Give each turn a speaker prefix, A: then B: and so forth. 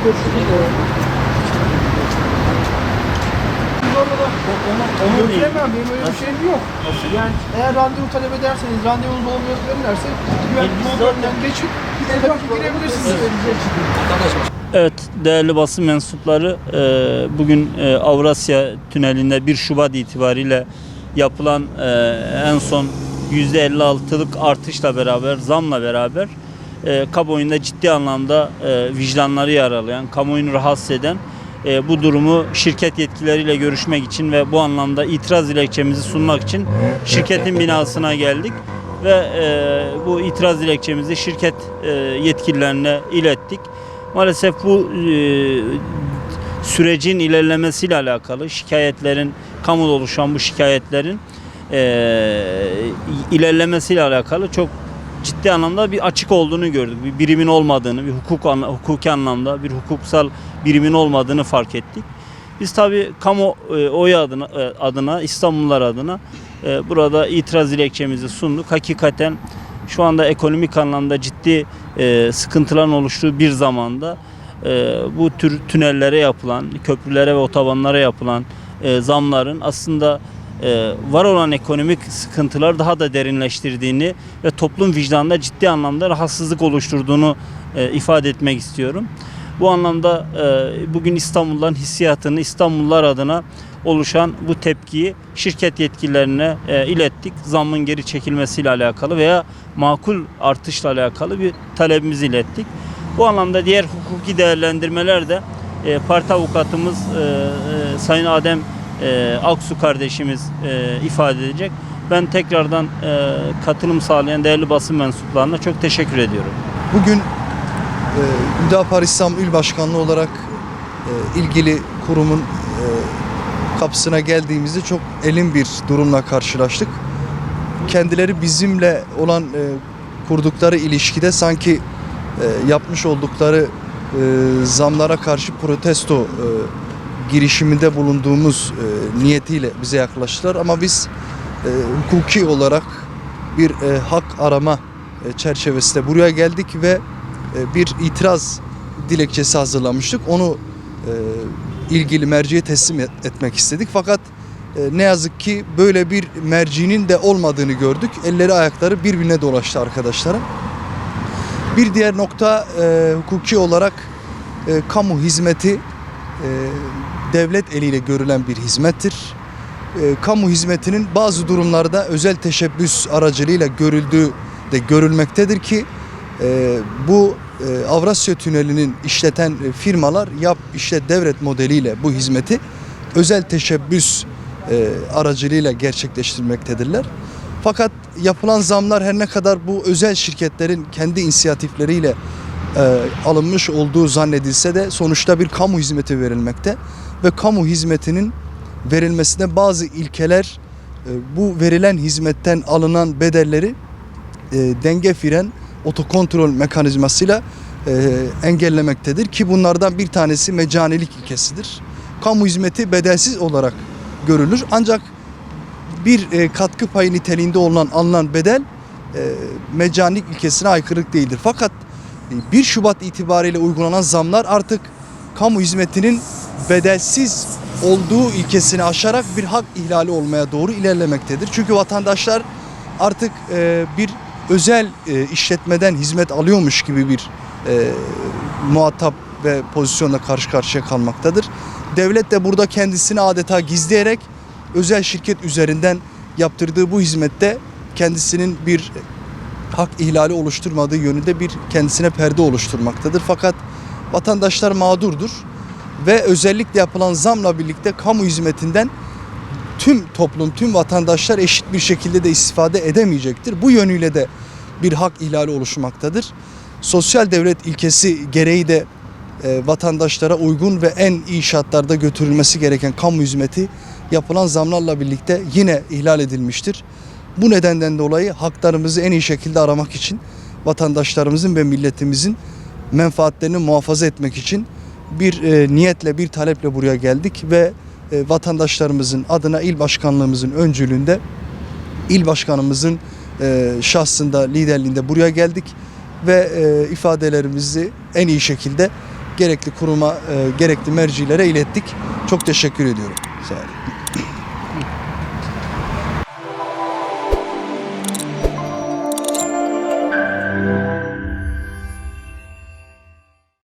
A: Götüremem, benim öyle bir şeyim yok.
B: Nasıl yani?
A: Eğer randevu talep ederseniz, randevunuz olmuyor verirlerse güvenlik kontrolünden geçip girebilirsiniz.
C: Evet, değerli basın mensupları, bugün Avrasya Tüneli'nde 1 Şubat itibariyle yapılan en son %56'lık artışla beraber, zamla beraber kamuoyunda ciddi anlamda vicdanları yaralayan, kamuoyunu rahatsız eden bu durumu şirket yetkilileriyle görüşmek için ve bu anlamda itiraz dilekçemizi sunmak için şirketin binasına geldik ve bu itiraz dilekçemizi şirket yetkililerine ilettik. Maalesef bu sürecin ilerlemesiyle alakalı şikayetlerin, kamuda oluşan bu şikayetlerin ilerlemesiyle alakalı çok ciddi anlamda bir açık olduğunu gördük. Bir birimin olmadığını, bir hukuki anlamda bir hukuksal birimin olmadığını fark ettik. Biz tabii kamuoyu adına, İstanbullular adına burada itiraz dilekçemizi sunduk. Hakikaten şu anda ekonomik anlamda ciddi sıkıntıların oluştuğu bir zamanda bu tür tünellere yapılan, köprülere ve otobanlara yapılan zamların aslında var olan ekonomik sıkıntılar daha da derinleştirdiğini ve toplum vicdanında ciddi anlamda rahatsızlık oluşturduğunu ifade etmek istiyorum. Bu anlamda bugün İstanbulluların hissiyatını, İstanbullular adına oluşan bu tepkiyi şirket yetkililerine ilettik. Zammın geri çekilmesiyle alakalı veya makul artışla alakalı bir talebimizi ilettik. Bu anlamda diğer hukuki değerlendirmeler de parti avukatımız Sayın Adem Aksu kardeşimiz ifade edecek. Ben tekrardan katılım sağlayan değerli basın mensuplarına çok teşekkür ediyorum.
D: Bugün Hüdapar İstanbul İl Başkanlığı olarak ilgili kurumun kapısına geldiğimizde çok elin bir durumla karşılaştık. Kendileri bizimle olan kurdukları ilişkide sanki yapmış oldukları zamlara karşı protesto girişiminde bulunduğumuz niyetiyle bize yaklaştılar. Ama biz hukuki olarak bir hak arama çerçevesinde buraya geldik ve bir itiraz dilekçesi hazırlamıştık. Onu ilgili merciye teslim etmek istedik. Fakat ne yazık ki böyle bir mercinin de olmadığını gördük. Elleri ayakları birbirine dolaştı arkadaşlarım. Bir diğer nokta hukuki olarak kamu hizmeti devlet eliyle görülen bir hizmettir. Kamu hizmetinin bazı durumlarda özel teşebbüs aracılığıyla görüldüğü de görülmektedir ki bu Avrasya Tüneli'nin işleten firmalar yap işlet devret modeliyle bu hizmeti özel teşebbüs aracılığıyla gerçekleştirmektedirler. Fakat yapılan zamlar her ne kadar bu özel şirketlerin kendi inisiyatifleriyle alınmış olduğu zannedilse de sonuçta bir kamu hizmeti verilmekte ve kamu hizmetinin verilmesinde bazı ilkeler bu verilen hizmetten alınan bedelleri denge fren otokontrol mekanizmasıyla engellemektedir ki bunlardan bir tanesi mecanilik ilkesidir. Kamu hizmeti bedelsiz olarak görülür ancak bir katkı payı niteliğinde alınan bedel mecanilik ilkesine aykırılık değildir. Fakat 1 Şubat itibariyle uygulanan zamlar artık kamu hizmetinin bedelsiz olduğu ilkesini aşarak bir hak ihlali olmaya doğru ilerlemektedir. Çünkü vatandaşlar artık bir özel işletmeden hizmet alıyormuş gibi bir muhatap ve pozisyonla karşı karşıya kalmaktadır. Devlet de burada kendisini adeta gizleyerek özel şirket üzerinden yaptırdığı bu hizmette kendisinin bir hak ihlali oluşturmadığı yönünde bir kendisine perde oluşturmaktadır. Fakat vatandaşlar mağdurdur ve özellikle yapılan zamla birlikte kamu hizmetinden tüm toplum, tüm vatandaşlar eşit bir şekilde de istifade edemeyecektir. Bu yönüyle de bir hak ihlali oluşmaktadır. Sosyal devlet ilkesi gereği de vatandaşlara uygun ve en iyi şartlarda götürülmesi gereken kamu hizmeti yapılan zamlarla birlikte yine ihlal edilmiştir. Bu nedenden dolayı haklarımızı en iyi şekilde aramak için vatandaşlarımızın ve milletimizin menfaatlerini muhafaza etmek için bir niyetle, bir taleple buraya geldik ve vatandaşlarımızın adına il başkanlığımızın öncülüğünde, il başkanımızın şahsında, liderliğinde buraya geldik ve ifadelerimizi en iyi şekilde gerekli kuruma, gerekli mercilere ilettik. Çok teşekkür ediyorum. Sağ olun.